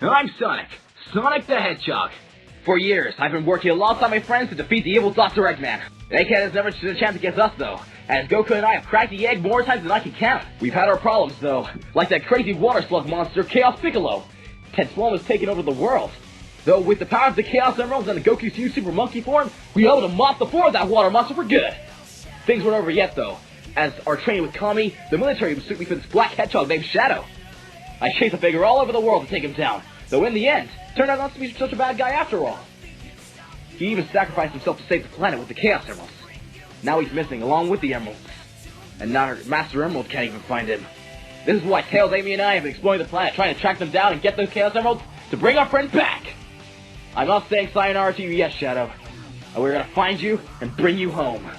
I'm Sonic. Sonic the Hedgehog. For years, I've been working alongside my friends to defeat the evil Dr. Eggman. Egghead has never stood a chance against us, though, as Goku and I have cracked the egg more times than I can count. We've had our problems, though, like that crazy water slug monster, Chaos Piccolo. Ted Slum has taken over the world. Though with the power of the Chaos Emeralds and the Goku's new Super Monkey form, we were able to mop the floor of that water monster for good. Things weren't over yet, though, as our training with Kami, the military mistook me for this black hedgehog named Shadow. I chased the figure all over the world to take him down, though in the end, turned out not to be such a bad guy after all. He even sacrificed himself to save the planet with the Chaos Emeralds. Now he's missing, along with the Emeralds. And now our Master Emerald can't even find him. This is why Tails, Amy, and I have been exploring the planet, trying to track them down and get those Chaos Emeralds to bring our friend back. I'm not saying sayonara to you yet, Shadow. And we're gonna find you and bring you home.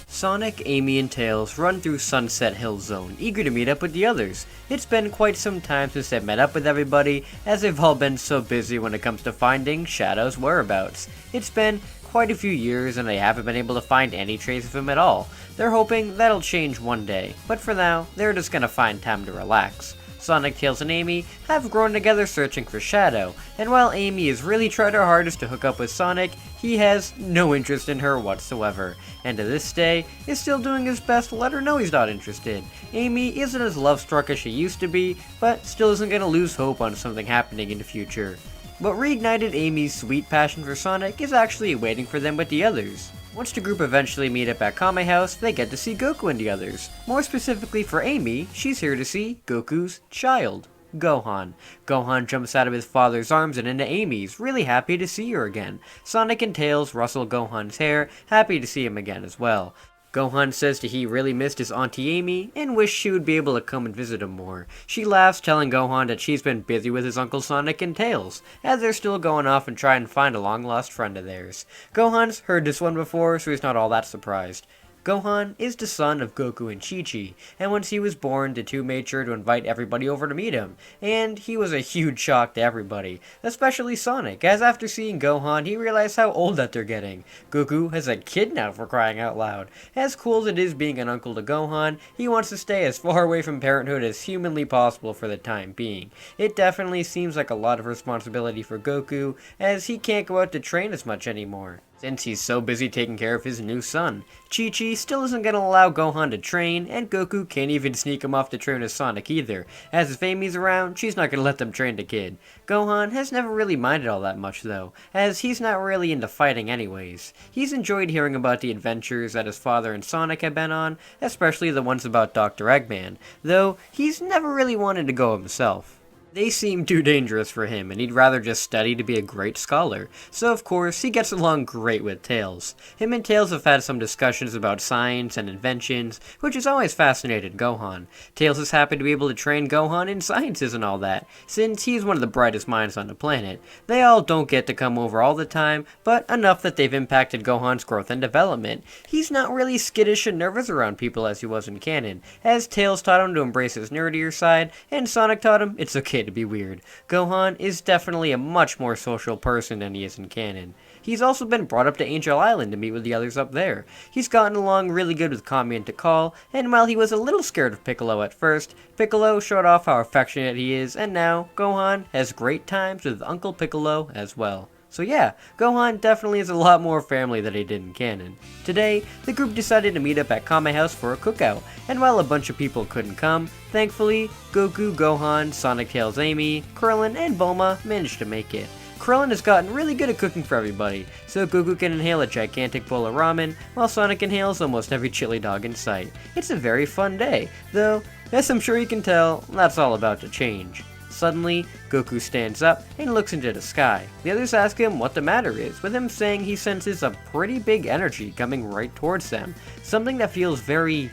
Sonic, Amy, and Tails run through Sunset Hill Zone, eager to meet up with the others. It's been quite some time since they've met up with everybody, as they've all been so busy when it comes to finding Shadow's whereabouts. It's been quite a few years and they haven't been able to find any trace of him at all. They're hoping that'll change one day, but for now, they're just gonna find time to relax. Sonic, Tails, and Amy have grown together searching for Shadow, and while Amy has really tried her hardest to hook up with Sonic, he has no interest in her whatsoever, and to this day is still doing his best to let her know he's not interested. Amy isn't as love-struck as she used to be, but still isn't going to lose hope on something happening in the future. But reignited Amy's sweet passion for Sonic is actually waiting for them with the others. Once the group eventually meet up at Kame House, they get to see Goku and the others. More specifically for Amy, she's here to see Goku's child, Gohan. Gohan jumps out of his father's arms and into Amy's, really happy to see her again. Sonic and Tails rustle Gohan's hair, happy to see him again as well. Gohan says that he really missed his Auntie Amy and wished she would be able to come and visit him more. She laughs, telling Gohan that she's been busy with his Uncle Sonic and Tails, as they're still going off and trying to find a long-lost friend of theirs. Gohan's heard this one before, so he's not all that surprised. Gohan is the son of Goku and Chi-Chi, and once he was born, the two made sure to invite everybody over to meet him, and he was a huge shock to everybody, especially Sonic, as after seeing Gohan, he realized how old that they're getting. Goku has a kid now, for crying out loud. As cool as it is being an uncle to Gohan, he wants to stay as far away from parenthood as humanly possible for the time being. It definitely seems like a lot of responsibility for Goku, as he can't go out to train as much anymore, since he's so busy taking care of his new son. Chi-Chi still isn't going to allow Gohan to train, and Goku can't even sneak him off to train with Sonic either, as if Amy's around, she's not going to let them train the kid. Gohan has never really minded all that much though, as he's not really into fighting anyways. He's enjoyed hearing about the adventures that his father and Sonic have been on, especially the ones about Dr. Eggman, though he's never really wanted to go himself. They seem too dangerous for him, and he'd rather just study to be a great scholar, so of course he gets along great with Tails. Him and Tails have had some discussions about science and inventions, which has always fascinated Gohan. Tails is happy to be able to train Gohan in sciences and all that, since he's one of the brightest minds on the planet. They all don't get to come over all the time, but enough that they've impacted Gohan's growth and development. He's not really skittish and nervous around people as he was in canon, as Tails taught him to embrace his nerdier side, and Sonic taught him it's okay to be weird. Gohan is definitely a much more social person than he is in canon. He's also been brought up to Angel Island to meet with the others up there. He's gotten along really good with Kami and Tikal, and while he was a little scared of Piccolo at first, Piccolo showed off how affectionate he is, and now Gohan has great times with Uncle Piccolo as well. So yeah, Gohan definitely is a lot more family than he did in canon. Today, the group decided to meet up at Kame House for a cookout, and while a bunch of people couldn't come, thankfully, Goku, Gohan, Sonic, Tails, Amy, Krillin, and Bulma managed to make it. Krillin has gotten really good at cooking for everybody, so Goku can inhale a gigantic bowl of ramen, while Sonic inhales almost every chili dog in sight. It's a very fun day, though, as I'm sure you can tell, that's all about to change. Suddenly, Goku stands up and looks into the sky. The others ask him what the matter is, with him saying he senses a pretty big energy coming right towards them, something that feels very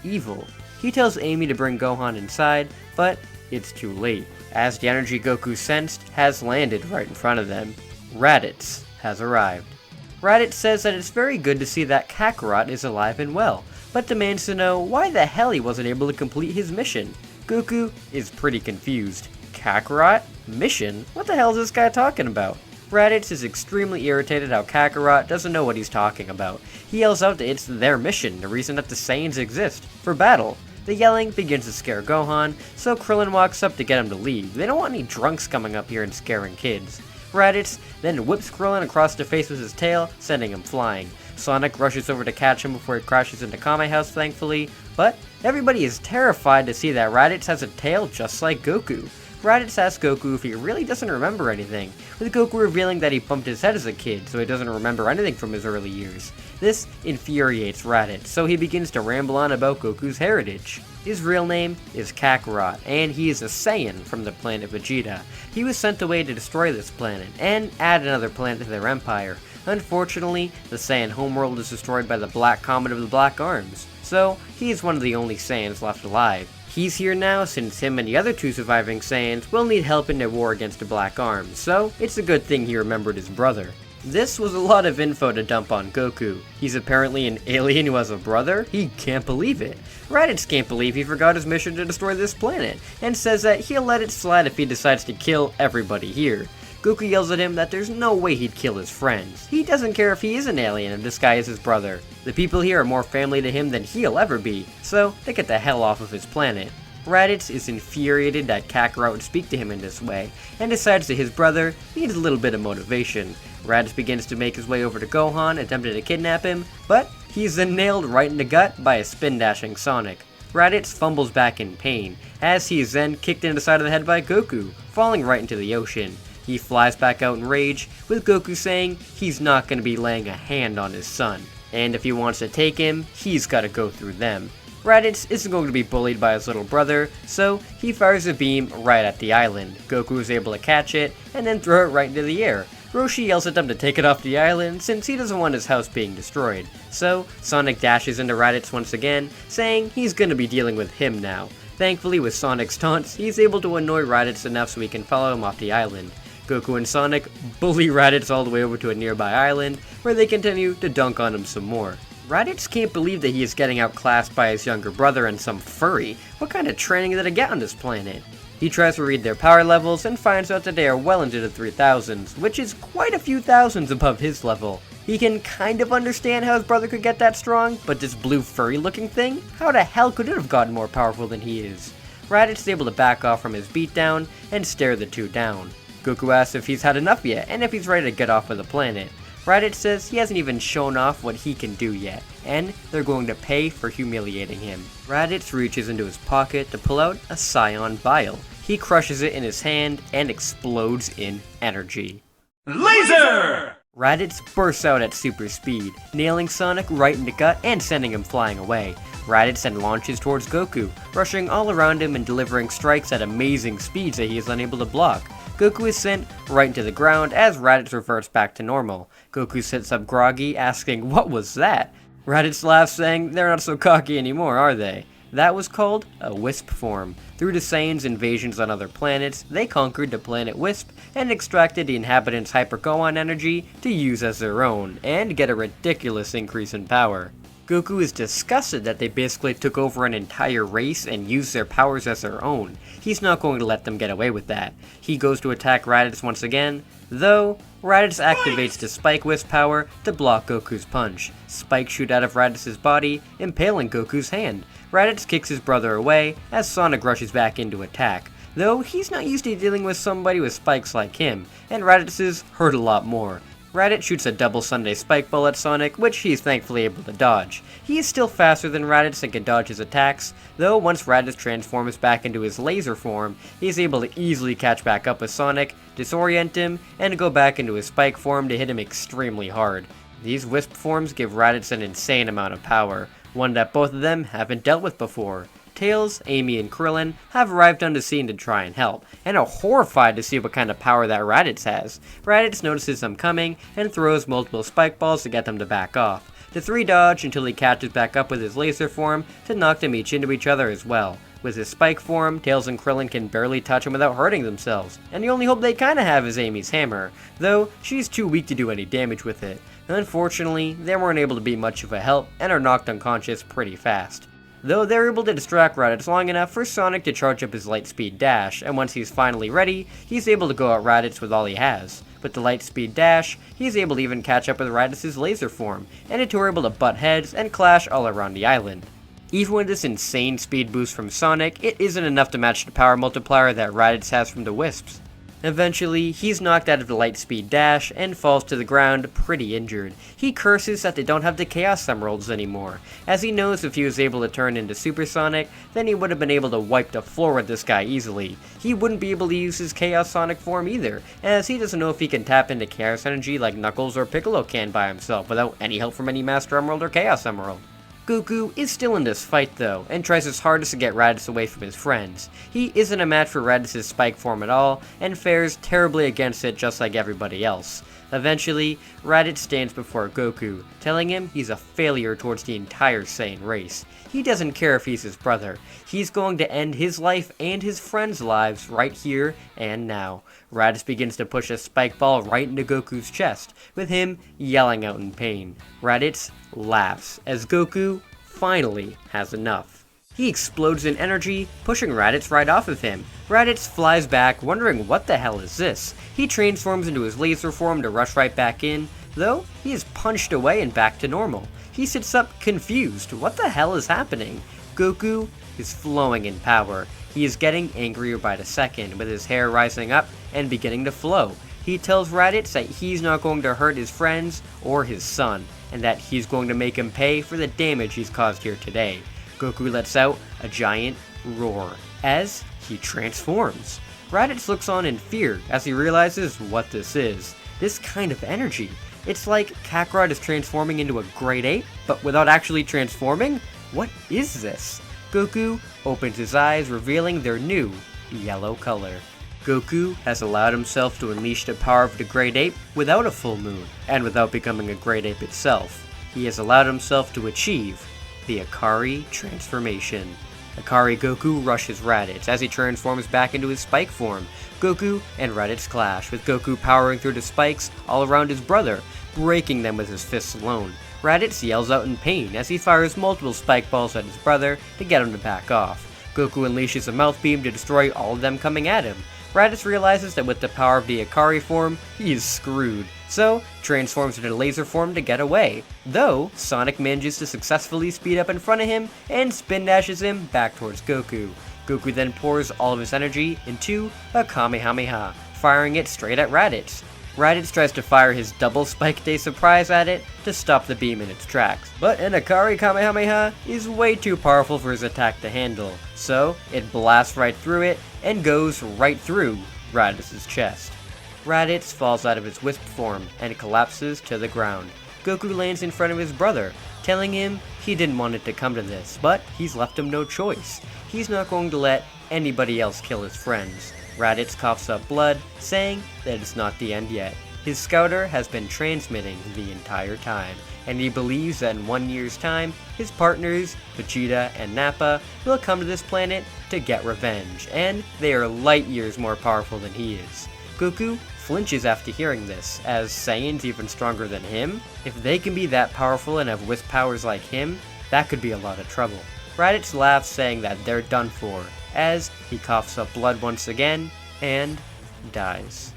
evil. He tells Amy to bring Gohan inside, but it's too late, as the energy Goku sensed has landed right in front of them. Raditz has arrived. Raditz says that it's very good to see that Kakarot is alive and well, but demands to know why the hell he wasn't able to complete his mission. Goku is pretty confused. Kakarot? Mission? What the hell is this guy talking about? Raditz is extremely irritated how Kakarot doesn't know what he's talking about. He yells out that it's their mission, the reason that the Saiyans exist, for battle. The yelling begins to scare Gohan, so Krillin walks up to get him to leave. They don't want any drunks coming up here and scaring kids. Raditz then whips Krillin across the face with his tail, sending him flying. Sonic rushes over to catch him before he crashes into Kame House, thankfully, but everybody is terrified to see that Raditz has a tail just like Goku. Raditz asks Goku if he really doesn't remember anything, with Goku revealing that he bumped his head as a kid, so he doesn't remember anything from his early years. This infuriates Raditz, so he begins to ramble on about Goku's heritage. His real name is Kakarot, and he is a Saiyan from the planet Vegeta. He was sent away to destroy this planet, and add another planet to their empire. Unfortunately, the Saiyan homeworld is destroyed by the Black Comet of the Black Arms, so he is one of the only Saiyans left alive. He's here now since him and the other two surviving Saiyans will need help in their war against the Black Arms, so it's a good thing he remembered his brother. This was a lot of info to dump on Goku. He's apparently an alien who has a brother? He can't believe it. Raditz can't believe he forgot his mission to destroy this planet, and says that he'll let it slide if he decides to kill everybody here. Goku yells at him that there's no way he'd kill his friends. He doesn't care if he is an alien and this guy is his brother. The people here are more family to him than he'll ever be, so they get the hell off of his planet. Raditz is infuriated that Kakarot would speak to him in this way, and decides that his brother needs a little bit of motivation. Raditz begins to make his way over to Gohan, attempting to kidnap him, but he's then nailed right in the gut by a spin-dashing Sonic. Raditz fumbles back in pain, as he is then kicked in the side of the head by Goku, falling right into the ocean. He flies back out in rage, with Goku saying he's not going to be laying a hand on his son, and if he wants to take him, he's got to go through them. Raditz isn't going to be bullied by his little brother, so he fires a beam right at the island. Goku is able to catch it, and then throw it right into the air. Roshi yells at them to take it off the island since he doesn't want his house being destroyed. So, Sonic dashes into Raditz once again, saying he's going to be dealing with him now. Thankfully, with Sonic's taunts, he's able to annoy Raditz enough so he can follow him off the island. Goku and Sonic bully Raditz all the way over to a nearby island, where they continue to dunk on him some more. Raditz can't believe that he is getting outclassed by his younger brother and some furry. What kind of training did I get on this planet? He tries to read their power levels and finds out that they are well into the 3000s, which is quite a few thousands above his level. He can kind of understand how his brother could get that strong, but this blue furry looking thing? How the hell could it have gotten more powerful than he is? Raditz is able to back off from his beatdown and stare the two down. Goku asks if he's had enough yet, and if he's ready to get off of the planet. Raditz says he hasn't even shown off what he can do yet, and they're going to pay for humiliating him. Raditz reaches into his pocket to pull out a Saiyan vial. He crushes it in his hand and explodes in energy. Laser! Raditz bursts out at super speed, nailing Sonic right in the gut and sending him flying away. Raditz then launches towards Goku, rushing all around him and delivering strikes at amazing speeds that he is unable to block. Goku is sent right into the ground as Raditz reverts back to normal. Goku sits up groggy, asking, "What was that?" Raditz laughs, saying, "They're not so cocky anymore, are they?" That was called a Wisp form. Through the Saiyans' invasions on other planets, they conquered the planet Wisp and extracted the inhabitants' Hyper Gohan energy to use as their own, and get a ridiculous increase in power. Goku is disgusted that they basically took over an entire race and used their powers as their own. He's not going to let them get away with that. He goes to attack Raditz once again, though Raditz activates the Spike Wisp power to block Goku's punch. Spikes shoot out of Raditz's body, impaling Goku's hand. Raditz kicks his brother away as Sonic rushes back in to attack, though he's not used to dealing with somebody with spikes like him, and Raditz's hurt a lot more. Raditz shoots a double Sunday spike ball at Sonic, which he's thankfully able to dodge. He is still faster than Raditz and can dodge his attacks, though once Raditz transforms back into his laser form, he is able to easily catch back up with Sonic, disorient him, and go back into his spike form to hit him extremely hard. These Wisp forms give Raditz an insane amount of power, one that both of them haven't dealt with before. Tails, Amy, and Krillin have arrived on the scene to try and help, and are horrified to see what kind of power that Raditz has. Raditz notices them coming, and throws multiple spike balls to get them to back off. The three dodge until he catches back up with his laser form to knock them each into each other as well. With his spike form, Tails and Krillin can barely touch him without hurting themselves, and the only hope they kinda have is Amy's hammer, though she's too weak to do any damage with it. Unfortunately, they weren't able to be much of a help, and are knocked unconscious pretty fast. though they're able to distract Raditz long enough for Sonic to charge up his Lightspeed Dash, and once he's finally ready, he's able to go at Raditz with all he has. With the Lightspeed Dash, he's able to even catch up with Raditz's laser form, and the two are able to butt heads and clash all around the island. Even with this insane speed boost from Sonic, it isn't enough to match the power multiplier that Raditz has from the Wisps. Eventually, he's knocked out of the Lightspeed Dash and falls to the ground pretty injured. He curses that they don't have the Chaos Emeralds anymore, as he knows if he was able to turn into Super Sonic, then he would have been able to wipe the floor with this guy easily. He wouldn't be able to use his Chaos Sonic form either, as he doesn't know if he can tap into Chaos Energy like Knuckles or Piccolo can by himself without any help from any Master Emerald or Chaos Emerald. Goku is still in this fight though, and tries his hardest to get Raditz away from his friends. He isn't a match for Raditz's spike form at all, and fares terribly against it just like everybody else. Eventually, Raditz stands before Goku, telling him he's a failure towards the entire Saiyan race. He doesn't care if he's his brother. He's going to end his life and his friends' lives right here and now. Raditz begins to push a spike ball right into Goku's chest, with him yelling out in pain. Raditz laughs as Goku finally has enough. He explodes in energy, pushing Raditz right off of him. Raditz flies back, wondering what the hell is this. He transforms into his laser form to rush right back in, though he is punched away and back to normal. He sits up confused. What the hell is happening? Goku is flowing in power. He is getting angrier by the second, with his hair rising up and beginning to flow. He tells Raditz that he's not going to hurt his friends or his son, and that he's going to make him pay for the damage he's caused here today. Goku lets out a giant roar as he transforms. Raditz looks on in fear as he realizes what this is. This kind of energy. It's like Kakarot is transforming into a great ape, but without actually transforming? What is this? Goku opens his eyes, revealing their new yellow color. Goku has allowed himself to unleash the power of the Great Ape without a full moon, and without becoming a Great Ape itself. He has allowed himself to achieve the Akari transformation. Akari Goku rushes Raditz as he transforms back into his spike form. Goku and Raditz clash, with Goku powering through the spikes all around his brother, breaking them with his fists alone. Raditz yells out in pain as he fires multiple spike balls at his brother to get him to back off. Goku unleashes a mouth beam to destroy all of them coming at him. Raditz realizes that with the power of the Akari form, he is screwed, so transforms into laser form to get away, though Sonic manages to successfully speed up in front of him and spin dashes him back towards Goku. Goku then pours all of his energy into a Kamehameha, firing it straight at Raditz. Raditz tries to fire his double Spike Day surprise at it to stop the beam in its tracks, but an Akari Kamehameha is way too powerful for his attack to handle, so it blasts right through it and goes right through Raditz's chest. Raditz falls out of his wisp form and collapses to the ground. Goku lands in front of his brother, telling him he didn't want it to come to this, but he's left him no choice. He's not going to let anybody else kill his friends. Raditz coughs up blood, saying that it's not the end yet. His scouter has been transmitting the entire time, and he believes that in 1 year's time, his partners, Vegeta and Nappa, will come to this planet to get revenge, and they are light years more powerful than he is. Goku flinches after hearing this, as Saiyan's even stronger than him. If they can be that powerful and have wisp powers like him, that could be a lot of trouble. Raditz laughs, saying that they're done for, as he coughs up blood once again, and dies.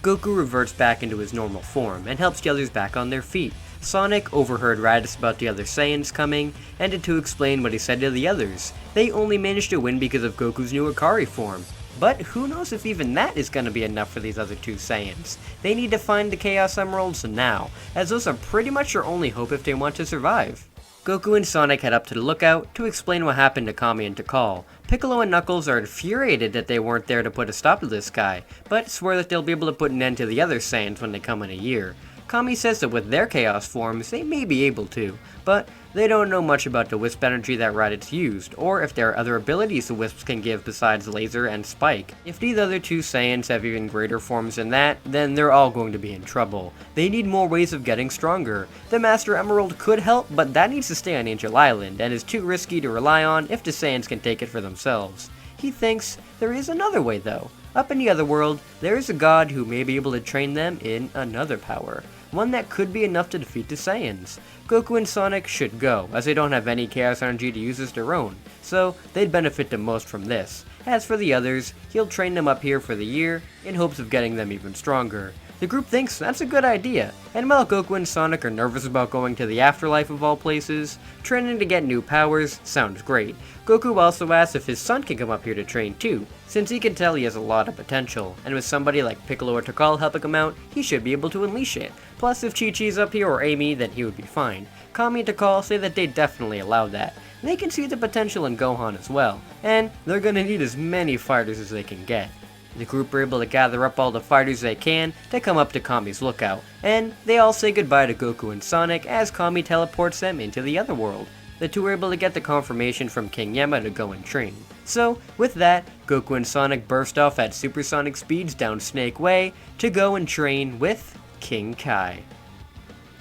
Goku reverts back into his normal form, and helps the others back on their feet. Sonic overheard Raditz about the other Saiyans coming, and had to explain what he said to the others. They only managed to win because of Goku's new Akari form. But who knows if even that is going to be enough for these other two Saiyans. They need to find the Chaos Emeralds now, as those are pretty much their only hope if they want to survive. Goku and Sonic head up to the lookout to explain what happened to Kami and Tikal. Piccolo and Knuckles are infuriated that they weren't there to put a stop to this guy, but swear that they'll be able to put an end to the other Saiyans when they come in a year. Kami says that with their Chaos forms, they may be able to, but they don't know much about the Wisp energy that Raditz used, or if there are other abilities the Wisps can give besides Laser and Spike. If these other two Saiyans have even greater forms than that, then they're all going to be in trouble. They need more ways of getting stronger. The Master Emerald could help, but that needs to stay on Angel Island, and is too risky to rely on if the Saiyans can take it for themselves. He thinks there is another way though. Up in the other world, there is a god who may be able to train them in another power. one that could be enough to defeat the Saiyans. Goku and Sonic should go, as they don't have any Chaos Energy to use as their own, so they'd benefit the most from this. As for the others, he'll train them up here for the year, in hopes of getting them even stronger. The group thinks that's a good idea, and while Goku and Sonic are nervous about going to the afterlife of all places, training to get new powers sounds great. Goku also asks if his son can come up here to train too, since he can tell he has a lot of potential, and with somebody like Piccolo or Tikal helping him out, he should be able to unleash it. Plus, if Chi-Chi's up here or Amy, then he would be fine. Kami and Tikal say that they definitely allow that. They can see the potential in Gohan as well, and they're gonna need as many fighters as they can get. The group are able to gather up all the fighters they can to come up to Kami's lookout, and they all say goodbye to Goku and Sonic as Kami teleports them into the other world. The two are able to get the confirmation from King Yama to go and train. So, with that, Goku and Sonic burst off at supersonic speeds down Snake Way to go and train with King Kai.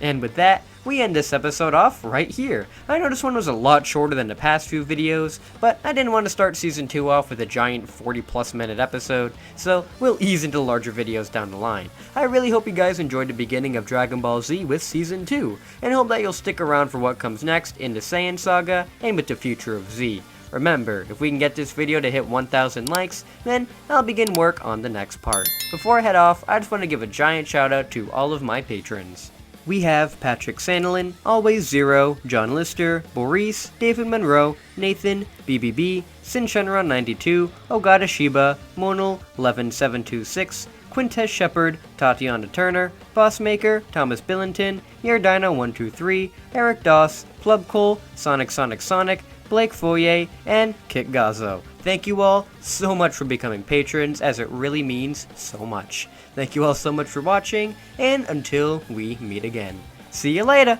And with that, we end this episode off right here. I know this one was a lot shorter than the past few videos, but I didn't want to start Season 2 off with a giant 40+ minute episode, so we'll ease into larger videos down the line. I really hope you guys enjoyed the beginning of Dragon Ball Z with Season 2, and hope that you'll stick around for what comes next in the Saiyan Saga and with the future of Z. Remember, if we can get this video to hit 1,000 likes, then I'll begin work on the next part. Before I head off, I just want to give a giant shout out to all of my patrons. We have Patrick Sandlin, Always Zero, John Lister, Boris, David Monroe, Nathan, BBB, Sinshenron92, Ogata Shiba, Monal, 11726, Quintess Shepard, Tatiana Turner, Bossmaker, Thomas Billington, Yardino123, Eric Doss, Plubcole, Sonic, Blake Foyer, and Kit Gazzo. Thank you all so much for becoming patrons, as it really means so much. Thank you all so much for watching, and until we meet again. See you later!